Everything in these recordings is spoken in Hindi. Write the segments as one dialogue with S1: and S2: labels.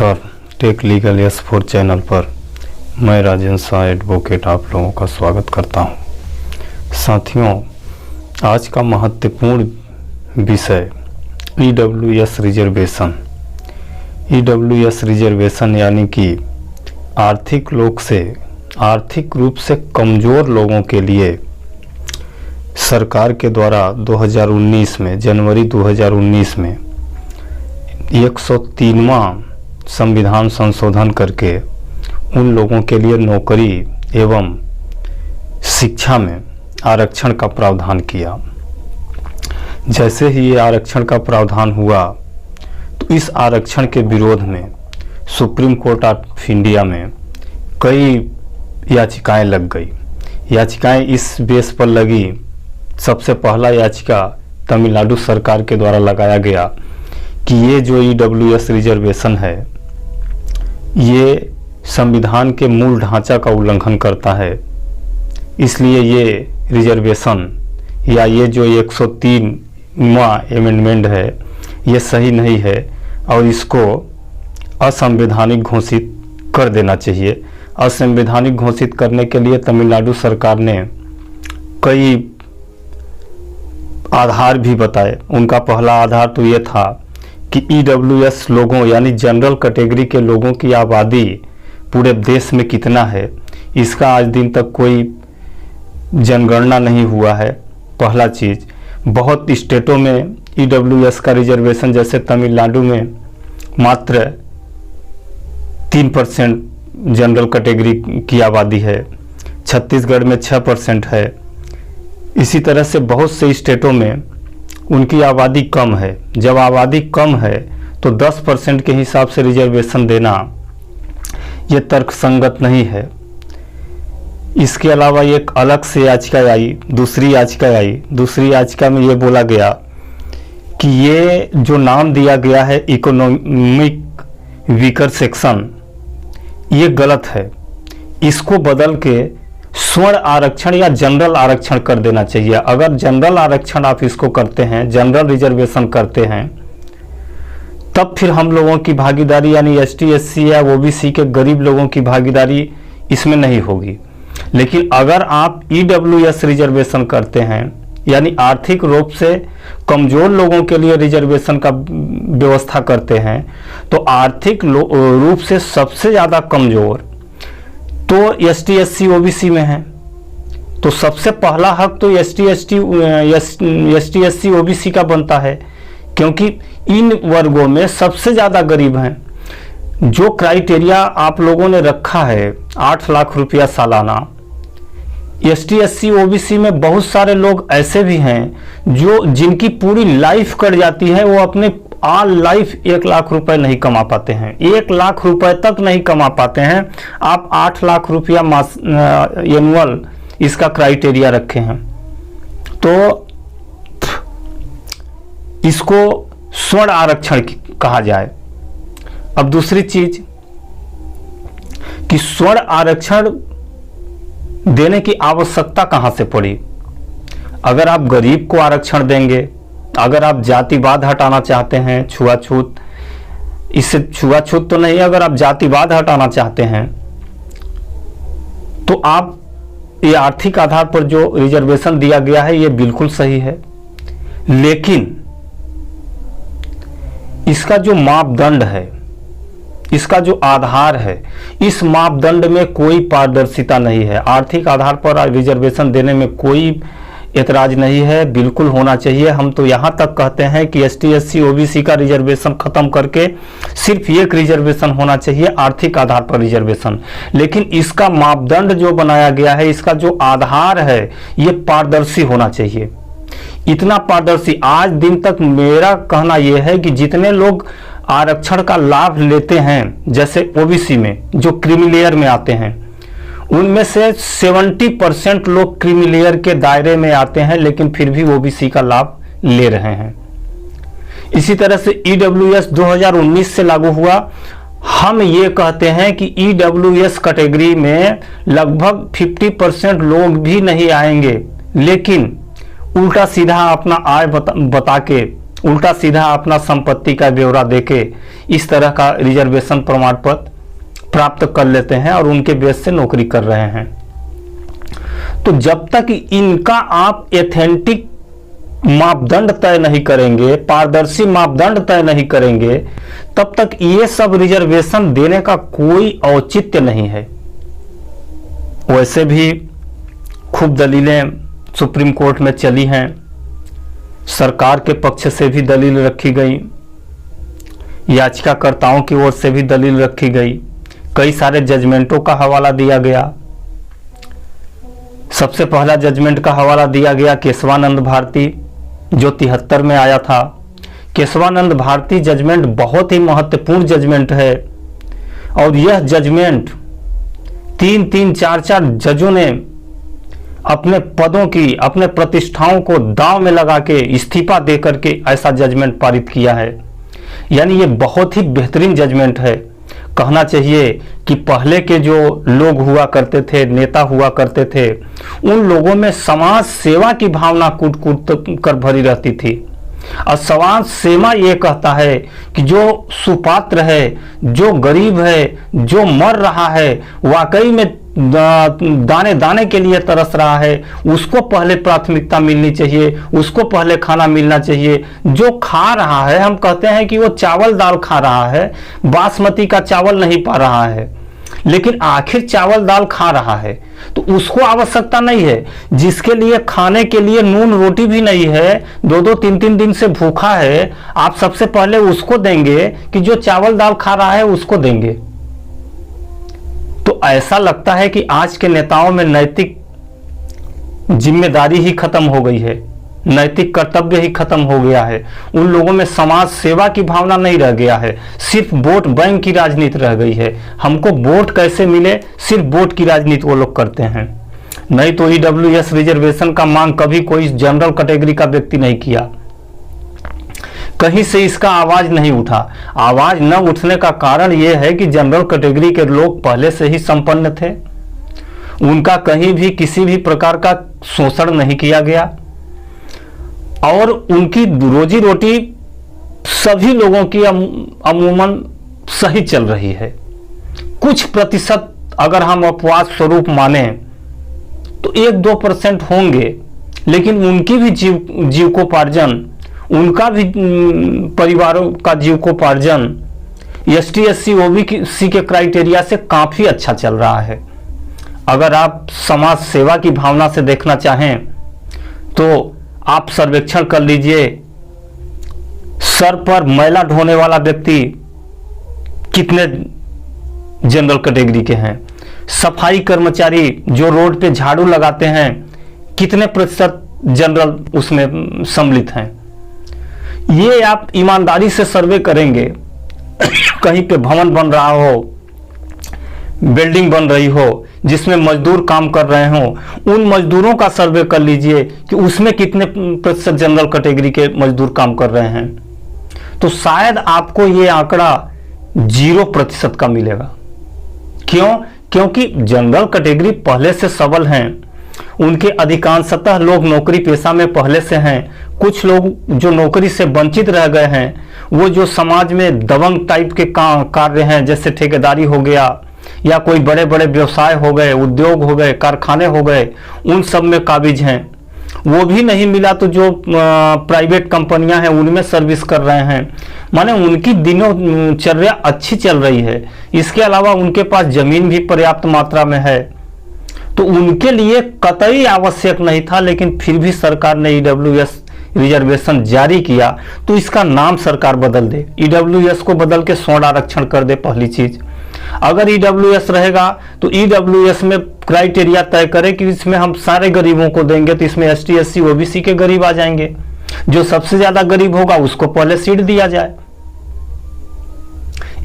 S1: नमस्कार। टेक लीगल S4 चैनल पर मैं राजेंद्र शाह एडवोकेट आप लोगों का स्वागत करता हूं। साथियों, आज का महत्वपूर्ण विषय EWS रिजर्वेशन। EWS रिजर्वेशन यानी कि आर्थिक रूप से कमज़ोर लोगों के लिए सरकार के द्वारा 2019 में जनवरी 2019 में 103वां संविधान संशोधन करके उन लोगों के लिए नौकरी एवं शिक्षा में आरक्षण का प्रावधान किया। जैसे ही ये आरक्षण का प्रावधान हुआ तो इस आरक्षण के विरोध में सुप्रीम कोर्ट ऑफ इंडिया में कई याचिकाएं लग गई। याचिकाएं इस बेस पर लगी, सबसे पहला याचिका तमिलनाडु सरकार के द्वारा लगाया गया कि ये जो EWS रिजर्वेशन है ये संविधान के मूल ढांचा का उल्लंघन करता है, इसलिए ये रिजर्वेशन या ये जो 103वां अमेंडमेंट है ये सही नहीं है और इसको असंवैधानिक घोषित कर देना चाहिए। असंवैधानिक घोषित करने के लिए तमिलनाडु सरकार ने कई आधार भी बताए। उनका पहला आधार तो ये था कि EWS लोगों यानी जनरल कैटेगरी के लोगों की आबादी पूरे देश में कितना है, इसका आज दिन तक कोई जनगणना नहीं हुआ है। पहला चीज़, बहुत स्टेटों में EWS का रिजर्वेशन, जैसे तमिलनाडु में मात्र 3% जनरल कैटेगरी की आबादी है, छत्तीसगढ़ में 6% है। इसी तरह से बहुत से स्टेटों में उनकी आबादी कम है। जब आबादी कम है तो 10% के हिसाब से रिजर्वेशन देना ये तर्कसंगत नहीं है। इसके अलावा एक अलग से याचिका आई, दूसरी याचिका में ये बोला गया कि ये जो नाम दिया गया है इकोनॉमिक वीकर सेक्शन ये गलत है, इसको बदल के स्वर्ण आरक्षण या जनरल आरक्षण कर देना चाहिए। अगर जनरल आरक्षण आप इसको करते हैं, जनरल रिजर्वेशन करते हैं, तब फिर हम लोगों की भागीदारी यानी ST SC या OBC के गरीब लोगों की भागीदारी इसमें नहीं होगी। लेकिन अगर आप EWS रिजर्वेशन करते हैं यानी आर्थिक रूप से कमज़ोर लोगों के लिए रिजर्वेशन का व्यवस्था करते हैं, तो आर्थिक रूप से सबसे ज़्यादा कमज़ोर तो ST SC OBC में है। तो सबसे पहला हक तो ST SC OBC का बनता है, क्योंकि इन वर्गों में सबसे ज़्यादा गरीब हैं। जो क्राइटेरिया आप लोगों ने रखा है 8 लाख रुपया सालाना, ST SC OBC में बहुत सारे लोग ऐसे भी हैं जो जिनकी पूरी लाइफ कट जाती है, वो अपने ऑल लाइफ 1 लाख रुपए नहीं कमा पाते हैं, 1 लाख रुपए तक नहीं कमा पाते हैं। आप 8 लाख रुपया एनुअल इसका क्राइटेरिया रखे हैं, तो इसको स्वर्ण आरक्षण कहा जाए। अब दूसरी चीज कि स्वर्ण आरक्षण देने की आवश्यकता कहां से पड़ी। अगर आप गरीब को आरक्षण देंगे, अगर आप जातिवाद हटाना चाहते हैं, छुआछूत, इससे छुआछूत तो नहीं, अगर आप जातिवाद हटाना चाहते हैं तो आप ये आर्थिक आधार पर जो रिजर्वेशन दिया गया है ये बिल्कुल सही है, लेकिन इसका जो मापदंड है, इसका जो आधार है, इस मापदंड में कोई पारदर्शिता नहीं है। आर्थिक आधार पर रिजर्वेशन देने में कोई एतराज नहीं है, बिल्कुल होना चाहिए। हम तो यहाँ तक कहते हैं कि ST SC OBC का रिजर्वेशन खत्म करके सिर्फ एक रिजर्वेशन होना चाहिए, आर्थिक आधार पर रिजर्वेशन। लेकिन इसका मापदंड जो बनाया गया है, इसका जो आधार है, ये पारदर्शी होना चाहिए। इतना पारदर्शी, आज दिन तक मेरा कहना यह है कि जितने लोग आरक्षण का लाभ लेते हैं, जैसे OBC में जो क्रीमी लेयर में आते हैं, उनमें से 70% लोग क्रीमी लेयर के दायरे में आते हैं, लेकिन फिर भी OBC का लाभ ले रहे हैं। इसी तरह से EWS 2019 से लागू हुआ। हम ये कहते हैं कि EWS कैटेगरी में लगभग 50% लोग भी नहीं आएंगे, लेकिन उल्टा सीधा अपना आय बता के उल्टा सीधा अपना संपत्ति का ब्यौरा देके इस तरह का रिजर्वेशन प्रमाण पत्र प्राप्त कर लेते हैं और उनके बेस से नौकरी कर रहे हैं। तो जब तक इनका आप एथेंटिक मापदंड तय नहीं करेंगे, पारदर्शी मापदंड तय नहीं करेंगे, तब तक ये सब रिजर्वेशन देने का कोई औचित्य नहीं है। वैसे भी खूब दलीलें सुप्रीम कोर्ट में चली हैं, सरकार के पक्ष से भी दलील रखी गई, याचिकाकर्ताओं की ओर से भी दलील रखी गई, कई सारे जजमेंटों का हवाला दिया गया। सबसे पहला जजमेंट का हवाला दिया गया केशवानंद भारती, जो 73 में आया था। केशवानंद भारती जजमेंट बहुत ही महत्वपूर्ण जजमेंट है और यह जजमेंट 3-3, 4-4 जजों ने अपने पदों की, अपने प्रतिष्ठाओं को दांव में लगा के इस्तीफा दे करके ऐसा जजमेंट पारित किया है। यानी ये बहुत ही बेहतरीन जजमेंट है। कहना चाहिए कि पहले के जो लोग हुआ करते थे, नेता हुआ करते थे, उन लोगों में समाज सेवा की भावना कूट कूट कर भरी रहती थी। और समाज सेवा ये कहता है कि जो सुपात्र है, जो गरीब है, जो मर रहा है, वाकई में दाने दाने के लिए तरस रहा है, उसको पहले प्राथमिकता मिलनी चाहिए, उसको पहले खाना मिलना चाहिए। जो खा रहा है, हम कहते हैं कि वो चावल दाल खा रहा है, बासमती का चावल नहीं पा रहा है, लेकिन आखिर चावल दाल खा रहा है, तो उसको आवश्यकता नहीं है। जिसके लिए खाने के लिए नून रोटी भी नहीं है, 2-2, 3-3 दिन से भूखा है, आप सबसे पहले उसको देंगे कि जो चावल दाल खा रहा है उसको देंगे। तो ऐसा लगता है कि आज के नेताओं में नैतिक जिम्मेदारी ही खत्म हो गई है, नैतिक कर्तव्य ही खत्म हो गया है। उन लोगों में समाज सेवा की भावना नहीं रह गया है, सिर्फ वोट बैंक की राजनीति रह गई है। हमको वोट कैसे मिले, सिर्फ वोट की राजनीति वो लोग करते हैं। नहीं तो ईडब्ल्यूएस रिजर्वेशन का मांग कभी कोई जनरल कैटेगरी का व्यक्ति नहीं किया, कहीं से इसका आवाज नहीं उठा। आवाज न उठने का कारण यह है कि जनरल कैटेगरी के लोग पहले से ही संपन्न थे, उनका कहीं भी किसी भी प्रकार का शोषण नहीं किया गया और उनकी रोजी रोटी सभी लोगों की अमूमन सही चल रही है। कुछ प्रतिशत अगर हम अपवाद स्वरूप माने तो 1-2% होंगे, लेकिन उनकी भी जीविकोपार्जन, उनका भी परिवारों का जीविकोपार्जन ST SC OBC के क्राइटेरिया से काफी अच्छा चल रहा है। अगर आप समाज सेवा की भावना से देखना चाहें तो आप सर्वेक्षण कर लीजिए, सर पर मैला ढोने वाला व्यक्ति कितने जनरल कैटेगरी के हैं, सफाई कर्मचारी जो रोड पे झाड़ू लगाते हैं कितने प्रतिशत जनरल उसमें सम्मिलित हैं। ये आप ईमानदारी से सर्वे करेंगे, कहीं पे भवन बन रहा हो, बिल्डिंग बन रही हो जिसमें मजदूर काम कर रहे हो, उन मजदूरों का सर्वे कर लीजिए कि उसमें कितने प्रतिशत जनरल कैटेगरी के मजदूर काम कर रहे हैं, तो शायद आपको ये आंकड़ा 0% का मिलेगा। क्यों? क्योंकि जनरल कैटेगरी पहले से सबल हैं, उनके अधिकांशतः लोग नौकरी पेशा में पहले से हैं। कुछ लोग जो नौकरी से वंचित रह गए हैं, वो जो समाज में दबंग टाइप के कार्य हैं, जैसे ठेकेदारी हो गया या कोई बड़े बड़े व्यवसाय हो गए, उद्योग हो गए, कारखाने हो गए, उन सब में काबिज हैं। वो भी नहीं मिला तो जो प्राइवेट कंपनियां हैं उनमें सर्विस कर रहे हैं, माने उनकी दिनचर्या अच्छी चल रही है। इसके अलावा उनके पास जमीन भी पर्याप्त मात्रा में है, तो उनके लिए कतई आवश्यक नहीं था, लेकिन फिर भी सरकार ने ईडब्ल्यूएस रिजर्वेशन जारी किया। तो इसका नाम सरकार बदल दे, ईडब्ल्यूएस को बदल के स्वर्ण आरक्षण कर दे। पहली चीज, अगर ईडब्ल्यूएस रहेगा तो ईडब्ल्यूएस में क्राइटेरिया तय करे कि इसमें हम सारे गरीबों को देंगे, तो इसमें ST SC OBC के गरीब आ जाएंगे। जो सबसे ज्यादा गरीब होगा उसको पहले सीट दिया जाए।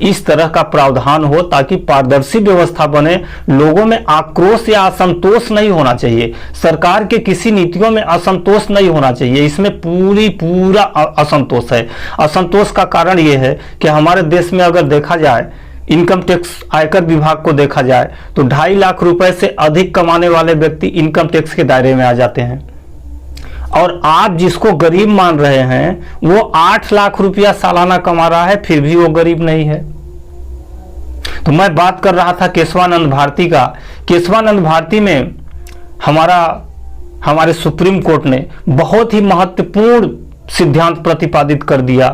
S1: इस तरह का प्रावधान हो ताकि पारदर्शी व्यवस्था बने, लोगों में आक्रोश या असंतोष नहीं होना चाहिए, सरकार के किसी नीतियों में असंतोष नहीं होना चाहिए। इसमें पूरा असंतोष है। असंतोष का कारण यह है कि हमारे देश में अगर देखा जाए, इनकम टैक्स आयकर विभाग को देखा जाए तो 2.5 लाख रुपए से अधिक कमाने वाले व्यक्ति इनकम टैक्स के दायरे में आ जाते हैं और आप जिसको गरीब मान रहे हैं वो 8 लाख रुपया सालाना कमा रहा है, फिर भी वो गरीब नहीं है। तो मैं बात कर रहा था केशवानंद भारती का। केशवानंद भारती में हमारे सुप्रीम कोर्ट ने बहुत ही महत्वपूर्ण सिद्धांत प्रतिपादित कर दिया,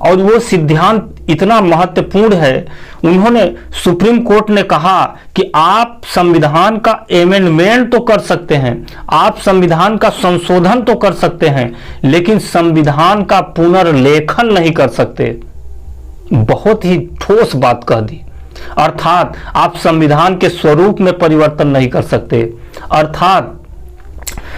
S1: और वो सिद्धांत इतना महत्वपूर्ण है। उन्होंने, सुप्रीम कोर्ट ने कहा कि आप संविधान का एमेंडमेंट तो कर सकते हैं, आप संविधान का संशोधन तो कर सकते हैं, लेकिन संविधान का पुनर्लेखन नहीं कर सकते। बहुत ही ठोस बात कह दी। अर्थात आप संविधान के स्वरूप में परिवर्तन नहीं कर सकते, अर्थात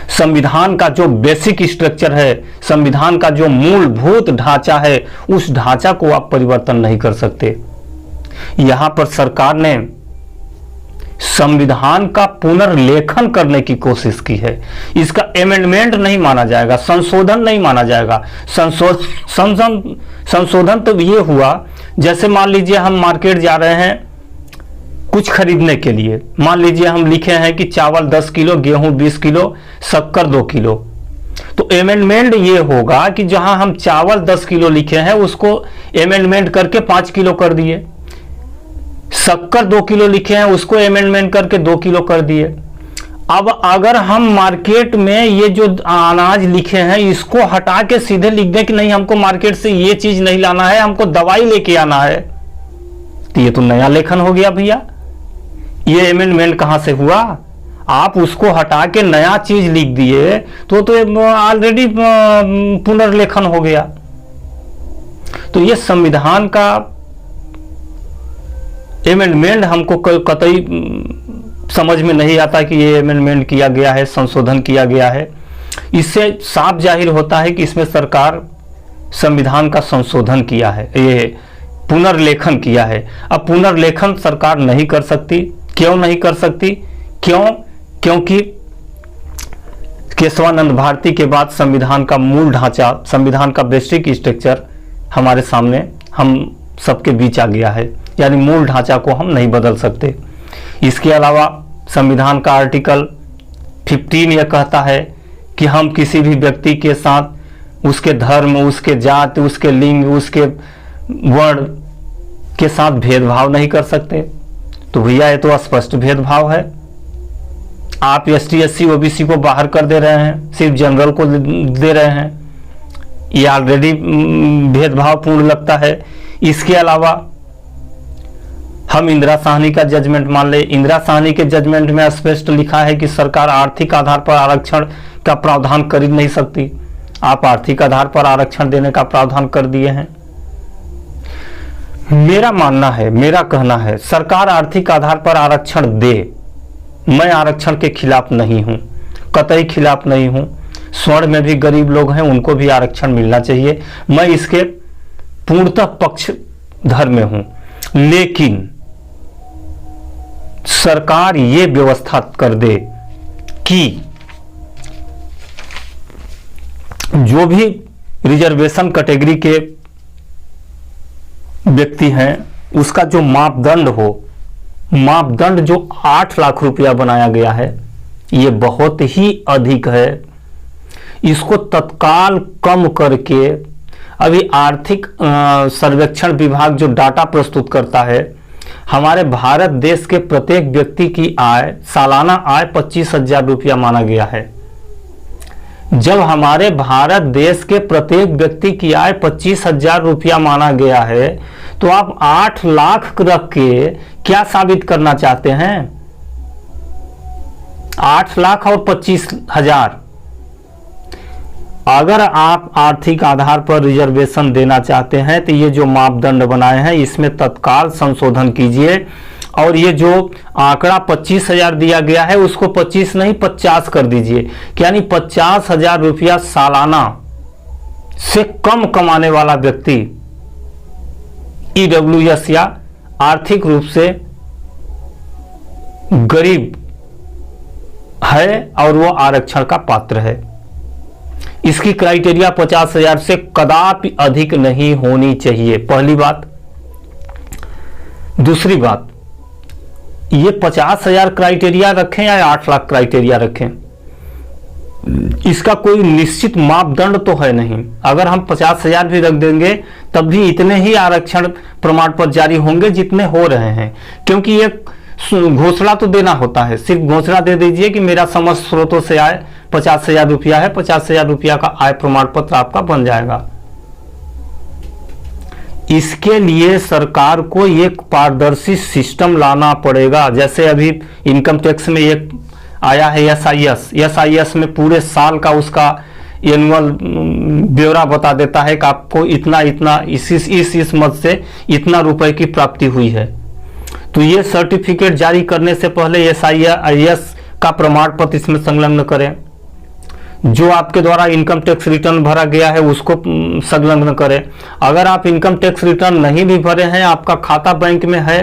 S1: संविधान का जो बेसिक स्ट्रक्चर है, संविधान का जो मूलभूत ढांचा है, उस ढांचा को आप परिवर्तन नहीं कर सकते। यहां पर सरकार ने संविधान का पुनर्लेखन करने की कोशिश की है। इसका एमेंडमेंट नहीं माना जाएगा, संशोधन नहीं माना जाएगा। संशोधन तो ये हुआ, जैसे मान लीजिए हम मार्केट जा रहे हैं कुछ खरीदने के लिए, मान लीजिए हम लिखे हैं कि चावल 10 किलो, गेहूं 20 किलो, शक्कर 2 किलो, तो एमेंडमेंट ये होगा कि जहां हम चावल 10 किलो लिखे हैं उसको एमेंडमेंट करके 5 किलो कर दिए, शक्कर 2 किलो लिखे हैं उसको एमेंडमेंट करके 2 किलो कर दिए। अब अगर हम मार्केट में ये जो अनाज लिखे हैं इसको हटा के सीधे लिख दें कि नहीं, हमको मार्केट से ये चीज नहीं लाना है, हमको दवाई लेके आना है, तो ये तो नया लेखन हो गया भैया। ये अमेंडमेंट कहां से हुआ? आप उसको हटा के नया चीज लिख दिए तो ऑलरेडी पुनर्लेखन हो गया। तो ये संविधान का अमेंडमेंट हमको कतई समझ में नहीं आता कि ये अमेंडमेंट किया गया है, संशोधन किया गया है। इससे साफ जाहिर होता है कि इसमें सरकार संविधान का संशोधन किया है, ये पुनर्लेखन किया है। अब पुनर्लेखन सरकार नहीं कर सकती। क्यों नहीं कर सकती? क्योंकि केशवानंद भारती के बाद संविधान का मूल ढांचा, संविधान का बेसिक स्ट्रक्चर हमारे सामने, हम सबके बीच आ गया है, यानी मूल ढांचा को हम नहीं बदल सकते। इसके अलावा संविधान का आर्टिकल 15 यह कहता है कि हम किसी भी व्यक्ति के साथ उसके धर्म, उसके जाति, उसके लिंग, उसके वर्ण के साथ भेदभाव नहीं कर सकते। तो भैया ये तो स्पष्ट भेदभाव है। आप ST SC OBC को बाहर कर दे रहे हैं, सिर्फ जनरल को दे रहे हैं, ये ऑलरेडी भेदभावपूर्ण लगता है। इसके अलावा हम इंदिरा साहनी का जजमेंट मान ले, इंदिरा साहनी के जजमेंट में स्पष्ट लिखा है कि सरकार आर्थिक आधार पर आरक्षण का प्रावधान कर ही नहीं सकती। आप आर्थिक आधार पर आरक्षण देने का प्रावधान कर दिए हैं। मेरा मानना है, मेरा कहना है, सरकार आर्थिक आधार पर आरक्षण दे, मैं आरक्षण के खिलाफ नहीं हूं, कतई खिलाफ नहीं हूं। स्वर्ण में भी गरीब लोग हैं, उनको भी आरक्षण मिलना चाहिए, मैं इसके पूर्णतः पक्षधर में हूं। लेकिन सरकार ये व्यवस्था कर दे कि जो भी रिजर्वेशन कैटेगरी के व्यक्ति हैं उसका जो मापदंड हो, मापदंड जो 8 लाख रुपया बनाया गया है ये बहुत ही अधिक है। इसको तत्काल कम करके, अभी आर्थिक सर्वेक्षण विभाग जो डाटा प्रस्तुत करता है, हमारे भारत देश के प्रत्येक व्यक्ति की आय, सालाना आय 25,000 रुपया माना गया है। जब हमारे भारत देश के प्रत्येक व्यक्ति की आय 25,000 रुपया माना गया है, तो आप 8 लाख रख के क्या साबित करना चाहते हैं? 8 लाख और 25,000। अगर आप आर्थिक आधार पर रिजर्वेशन देना चाहते हैं तो ये जो मापदंड बनाए हैं इसमें तत्काल संशोधन कीजिए, और ये जो आंकड़ा 25,000 दिया गया है उसको 25 नहीं 50 कर दीजिए, यानी 50,000 रुपया सालाना से कम कमाने वाला व्यक्ति EWS या आर्थिक रूप से गरीब है और वो आरक्षण का पात्र है। इसकी क्राइटेरिया 50,000 से कदापि अधिक नहीं होनी चाहिए, पहली बात। दूसरी बात, ये 50,000 क्राइटेरिया रखें या 8 लाख क्राइटेरिया रखें, इसका कोई निश्चित मापदंड तो है नहीं। अगर हम 50,000 भी रख देंगे तब भी इतने ही आरक्षण प्रमाण पत्र जारी होंगे जितने हो रहे हैं, क्योंकि एक घोषणा तो देना होता है। सिर्फ घोषणा दे दीजिए कि मेरा समस्त स्रोतों से आय 50,000 रुपया है, 50,000 रुपया का आय प्रमाण पत्र आपका बन जाएगा। इसके लिए सरकार को एक पारदर्शी सिस्टम लाना पड़ेगा। जैसे अभी इनकम टैक्स में एक आया है एसआईएस में पूरे साल का उसका एनुअल ब्यौरा बता देता है कि आपको इतना इतना इस मद से इतना रुपए की प्राप्ति हुई है। तो ये सर्टिफिकेट जारी करने से पहले एसआईएस का प्रमाण पत्र इसमें संलग्न करें। जो आपके द्वारा इनकम टैक्स रिटर्न भरा गया है उसको संलग्न करें। अगर आप इनकम टैक्स रिटर्न नहीं भी भरे हैं, आपका खाता बैंक में है,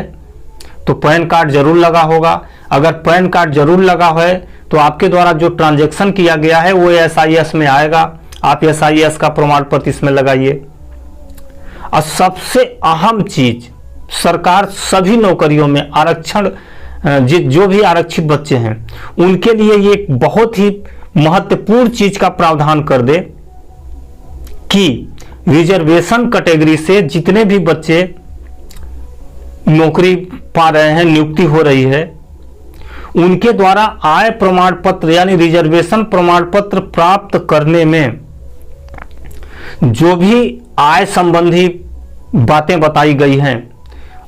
S1: तो पैन कार्ड जरूर लगा होगा। अगर पैन कार्ड जरूर लगा है तो आपके द्वारा जो ट्रांजैक्शन किया गया है वो एसआईएस में आएगा। आप एसआईएस का प्रमाण पत्र इसमें लगाइए। और सबसे अहम चीज, सरकार सभी नौकरियों में आरक्षण, जो भी आरक्षित बच्चे हैं उनके लिए ये एक बहुत ही महत्वपूर्ण चीज का प्रावधान कर दे कि रिजर्वेशन कैटेगरी से जितने भी बच्चे नौकरी पा रहे हैं, नियुक्ति हो रही है, उनके द्वारा आय प्रमाण पत्र यानी रिजर्वेशन प्रमाण पत्र प्राप्त करने में जो भी आय संबंधी बातें बताई गई हैं,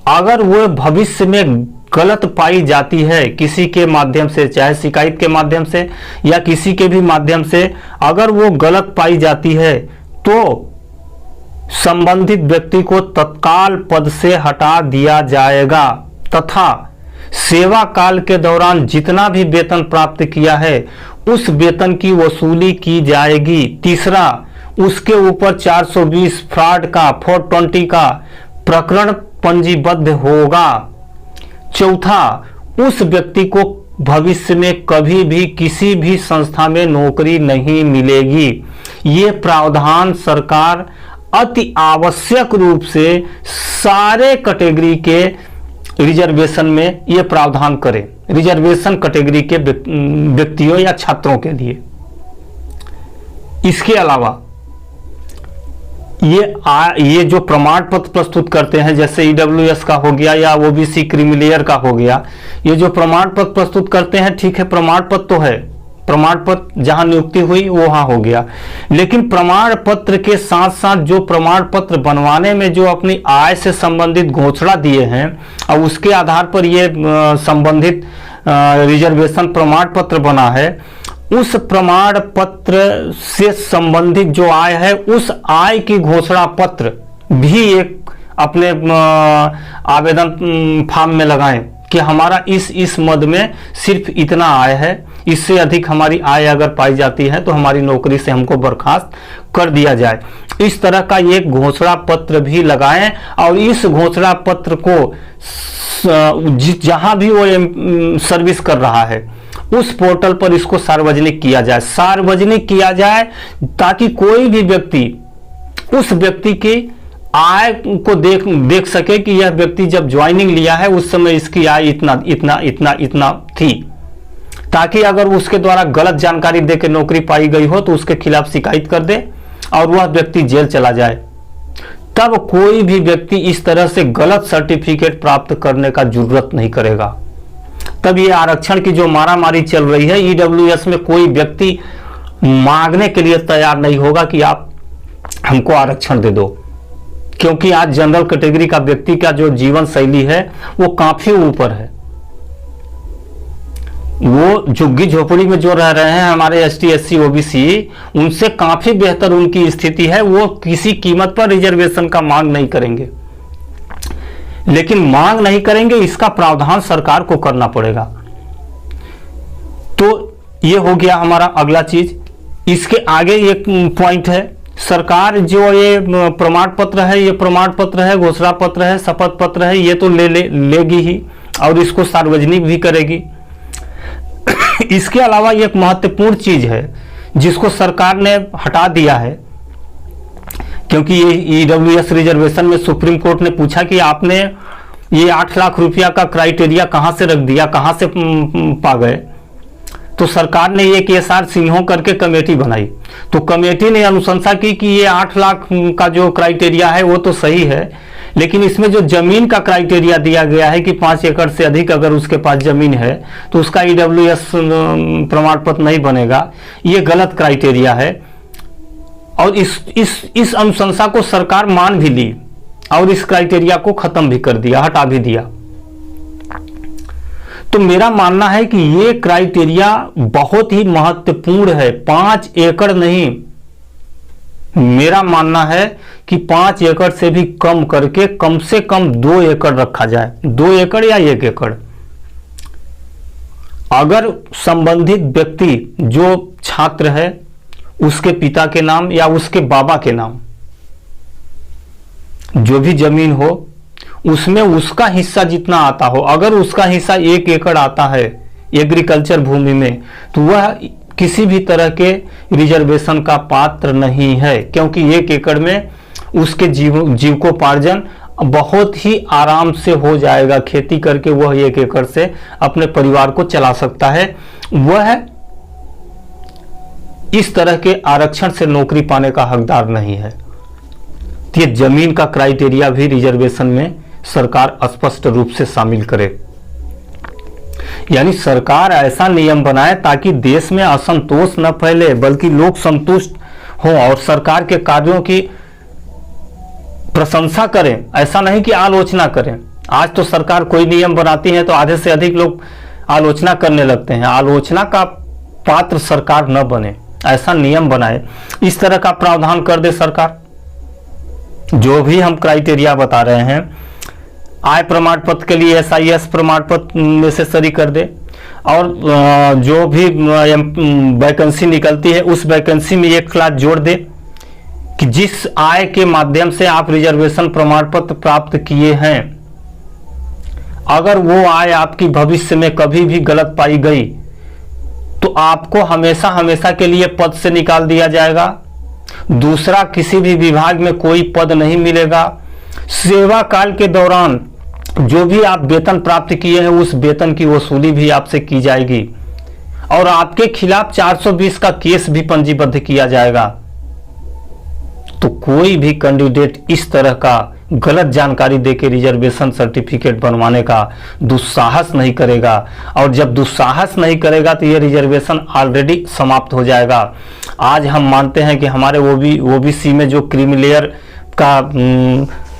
S1: अगर वो भविष्य में गलत पाई जाती है किसी के माध्यम से, चाहे शिकायत के माध्यम से या किसी के भी माध्यम से, अगर वो गलत पाई जाती है तो संबंधित व्यक्ति को तत्काल पद से हटा दिया जाएगा तथा सेवा काल के दौरान जितना भी वेतन प्राप्त किया है उस वेतन की वसूली की जाएगी। तीसरा, उसके ऊपर 420 फ्रॉड का 420 का प्रकरण पंजीबद्ध होगा। चौथा, उस व्यक्ति को भविष्य में कभी भी किसी भी संस्था में नौकरी नहीं मिलेगी। ये प्रावधान सरकार अति आवश्यक रूप से सारे कैटेगरी के रिजर्वेशन में ये प्रावधान करे, रिजर्वेशन कैटेगरी के व्यक्तियों या छात्रों के लिए। इसके अलावा ये जो प्रमाण पत्र प्रस्तुत करते हैं, जैसे ईडब्ल्यूएस का हो गया या ओबीसी क्रीमिलेयर का हो गया, ये जो प्रमाण पत्र प्रस्तुत करते हैं, ठीक है प्रमाण पत्र तो है, प्रमाण पत्र जहां नियुक्ति हुई वो वहां हो गया, लेकिन प्रमाण पत्र के साथ साथ जो प्रमाण पत्र बनवाने में जो अपनी आय से संबंधित घोषणा दिए हैं और उसके आधार पर ये संबंधित रिजर्वेशन प्रमाण पत्र बना है, उस प्रमाण पत्र से संबंधित जो आय है उस आय की घोषणा पत्र भी एक अपने आवेदन फॉर्म में लगाएं कि हमारा इस मद में सिर्फ इतना आय है, इससे अधिक हमारी आय अगर पाई जाती है तो हमारी नौकरी से हमको बर्खास्त कर दिया जाए। इस तरह का एक घोषणा पत्र भी लगाएं और इस घोषणा पत्र को जहां भी वो सर्विस कर रहा है उस पोर्टल पर इसको सार्वजनिक किया जाए, सार्वजनिक किया जाए ताकि कोई भी व्यक्ति उस व्यक्ति की आय को देख सके कि यह व्यक्ति जब ज्वाइनिंग लिया है उस समय इसकी आय इतना इतना इतना इतना थी, ताकि अगर उसके द्वारा गलत जानकारी देकर नौकरी पाई गई हो तो उसके खिलाफ शिकायत कर दे और वह व्यक्ति जेल चला जाए। तब कोई भी व्यक्ति इस तरह से गलत सर्टिफिकेट प्राप्त करने का जरूरत नहीं करेगा। तब ये आरक्षण की जो मारामारी चल रही है, ईडब्ल्यूएस में कोई व्यक्ति मांगने के लिए तैयार नहीं होगा कि आप हमको आरक्षण दे दो, क्योंकि आज जनरल कैटेगरी का व्यक्ति का जो जीवन शैली है वो काफी ऊपर है। वो झुग्गी झोपड़ी में जो रह रहे हैं हमारे एसटी एससी ओबीसी, उनसे काफी बेहतर उनकी स्थिति है। वो किसी कीमत पर रिजर्वेशन का मांग नहीं करेंगे, लेकिन मांग नहीं करेंगे इसका प्रावधान सरकार को करना पड़ेगा। तो ये हो गया हमारा अगला चीज। इसके आगे एक पॉइंट है, सरकार जो ये प्रमाण पत्र है, ये प्रमाण पत्र है, घोषणा पत्र है, शपथ पत्र है, ये तो लेगी ही और इसको सार्वजनिक भी करेगी। इसके अलावा एक महत्वपूर्ण चीज है जिसको सरकार ने हटा दिया है, क्योंकि ये ईडब्ल्यूएस रिजर्वेशन में सुप्रीम कोर्ट ने पूछा कि आपने ये 8 लाख रुपया का क्राइटेरिया कहां से रख दिया, कहां से पा गए। तो सरकार ने एक एसआर सिंहों करके कमेटी बनाई, तो कमेटी ने अनुशंसा की कि ये 8 लाख का जो क्राइटेरिया है वो तो सही है, लेकिन इसमें जो जमीन का क्राइटेरिया दिया गया है कि 5 एकड़ से अधिक अगर उसके पास जमीन है तो उसका ईडब्ल्यूएस प्रमाण पत्र नहीं बनेगा, ये गलत क्राइटेरिया है। और इस अनुशंसा को सरकार मान भी ली और इस क्राइटेरिया को खत्म भी कर दिया, हटा भी दिया। तो मेरा मानना है कि ये क्राइटेरिया बहुत ही महत्वपूर्ण है। 5 एकड़ नहीं, मेरा मानना है कि 5 एकड़ से भी कम करके कम से कम 2 एकड़ रखा जाए, 2 एकड़ या 1 एकड़। अगर संबंधित व्यक्ति जो छात्र है उसके पिता के नाम या उसके बाबा के नाम जो भी जमीन हो उसमें उसका हिस्सा जितना आता हो, अगर उसका हिस्सा 1 एकड़ आता है एग्रीकल्चर भूमि में, तो वह किसी भी तरह के रिजर्वेशन का पात्र नहीं है, क्योंकि 1 एकड़ में उसके जीविकोपार्जन बहुत ही आराम से हो जाएगा। खेती करके वह 1 एकड़ से अपने परिवार को चला सकता है। वह इस तरह के आरक्षण से नौकरी पाने का हकदार नहीं है। तो ये जमीन का क्राइटेरिया भी रिजर्वेशन में सरकार स्पष्ट रूप से शामिल करे, यानी सरकार ऐसा नियम बनाए ताकि देश में असंतोष न फैले बल्कि लोग संतुष्ट हों और सरकार के कार्यों की प्रशंसा करें, ऐसा नहीं कि आलोचना करें। आज तो सरकार कोई नियम बनाती है तो आधे से अधिक लोग आलोचना करने लगते हैं। आलोचना का पात्र सरकार न बने, ऐसा नियम बनाए, इस तरह का प्रावधान कर दे सरकार। जो भी हम क्राइटेरिया बता रहे हैं, आय प्रमाण पत्र के लिए SIS प्रमाण पत्र नेसेसरी कर दे, और जो भी वैकेंसी निकलती है उस वैकेंसी में एक क्लास जोड़ दे कि जिस आय के माध्यम से आप रिजर्वेशन प्रमाण पत्र प्राप्त किए हैं, अगर वो आय आपकी भविष्य में कभी भी गलत पाई गई तो आपको हमेशा हमेशा के लिए पद से निकाल दिया जाएगा। दूसरा किसी भी विभाग में कोई पद नहीं मिलेगा। सेवा काल के दौरान जो भी आप वेतन प्राप्त किए हैं उस वेतन की वसूली भी आपसे की जाएगी और आपके खिलाफ 420 का केस भी पंजीबद्ध किया जाएगा। तो कोई भी कैंडिडेट इस तरह का गलत जानकारी देके रिजर्वेशन सर्टिफिकेट बनवाने का दुस्साहस नहीं करेगा, और जब दुस्साहस नहीं करेगा तो ये रिजर्वेशन ऑलरेडी समाप्त हो जाएगा। आज हम मानते हैं कि हमारे ओबीसी में जो क्रीमी लेयर का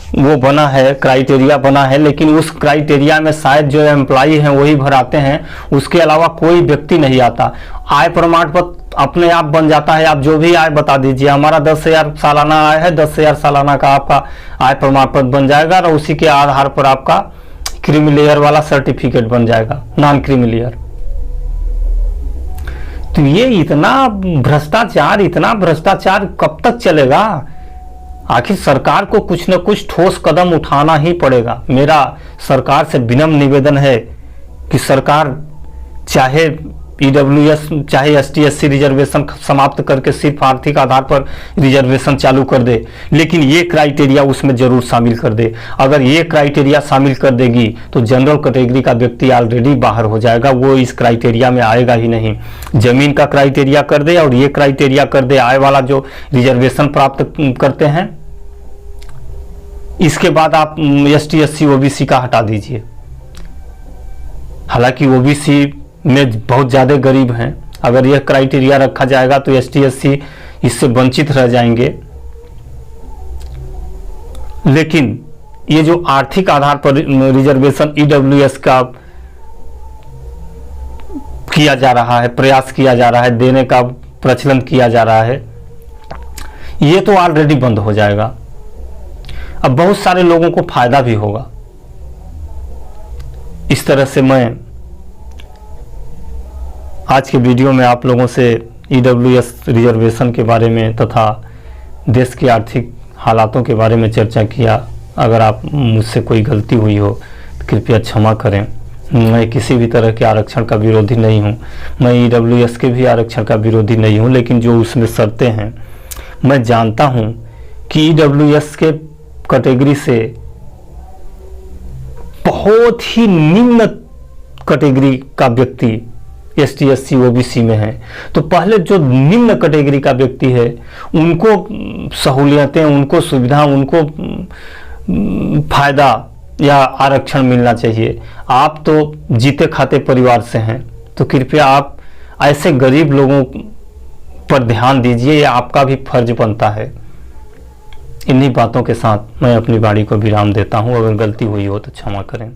S1: वो बना है, क्राइटेरिया बना है, लेकिन उस क्राइटेरिया में शायद जो एम्प्लॉई हैं वही भराते हैं, उसके अलावा कोई व्यक्ति नहीं आता। आय प्रमाण पत्र अपने आप बन जाता है। आप जो भी आय बता दीजिए, हमारा 10,000 सालाना आय है, 10,000 सालाना का आपका आय प्रमाण पत्र बन जाएगा और उसी के आधार पर आपका क्रीमी लेयर वाला सर्टिफिकेट बन जाएगा, नॉन क्रीमी लेयर। तो ये इतना भ्रष्टाचार कब तक चलेगा? आखिर सरकार को कुछ न कुछ ठोस कदम उठाना ही पड़ेगा। मेरा सरकार से विनम्र निवेदन है कि सरकार चाहे ईडब्ल्यूएस चाहे ST/SC रिजर्वेशन समाप्त करके सिर्फ आर्थिक आधार पर रिजर्वेशन चालू कर दे, लेकिन ये क्राइटेरिया उसमें जरूर शामिल कर दे। अगर ये क्राइटेरिया शामिल कर देगी तो जनरल कैटेगरी का व्यक्ति ऑलरेडी बाहर हो जाएगा, वो इस क्राइटेरिया में आएगा ही नहीं। जमीन का क्राइटेरिया कर दे और ये क्राइटेरिया कर दे आय वाला जो रिजर्वेशन प्राप्त करते हैं, इसके बाद आप ST/SC OBC का हटा दीजिए। हालांकि OBC में बहुत ज़्यादा गरीब हैं, अगर यह क्राइटेरिया रखा जाएगा तो ST/SC इससे वंचित रह जाएंगे। लेकिन ये जो आर्थिक आधार पर रिजर्वेशन EWS का किया जा रहा है, प्रयास किया जा रहा है, देने का प्रचलन किया जा रहा है, ये तो ऑलरेडी बंद हो जाएगा। अब बहुत सारे लोगों को फायदा भी होगा। इस तरह से मैं आज के वीडियो में आप लोगों से EWS रिजर्वेशन के बारे में तथा देश के आर्थिक हालातों के बारे में चर्चा किया। अगर आप मुझसे कोई गलती हुई हो तो कृपया क्षमा करें। मैं किसी भी तरह के आरक्षण का विरोधी नहीं हूं, मैं EWS के भी आरक्षण का विरोधी नहीं हूं, लेकिन जो उसमें शर्तें हैं, मैं जानता हूं कि EWS के कैटेगरी से बहुत ही निम्न कैटेगरी का व्यक्ति ST SC OBC में हैं, तो पहले जो निम्न कैटेगरी का व्यक्ति है उनको सहूलियतें, उनको सुविधा, उनको फायदा या आरक्षण मिलना चाहिए। आप तो जीते खाते परिवार से हैं, तो कृपया आप ऐसे गरीब लोगों पर ध्यान दीजिए, ये आपका भी फर्ज बनता है। इन्हीं बातों के साथ मैं अपनी वाणी को विराम देता हूँ। अगर गलती हुई हो तो क्षमा करें।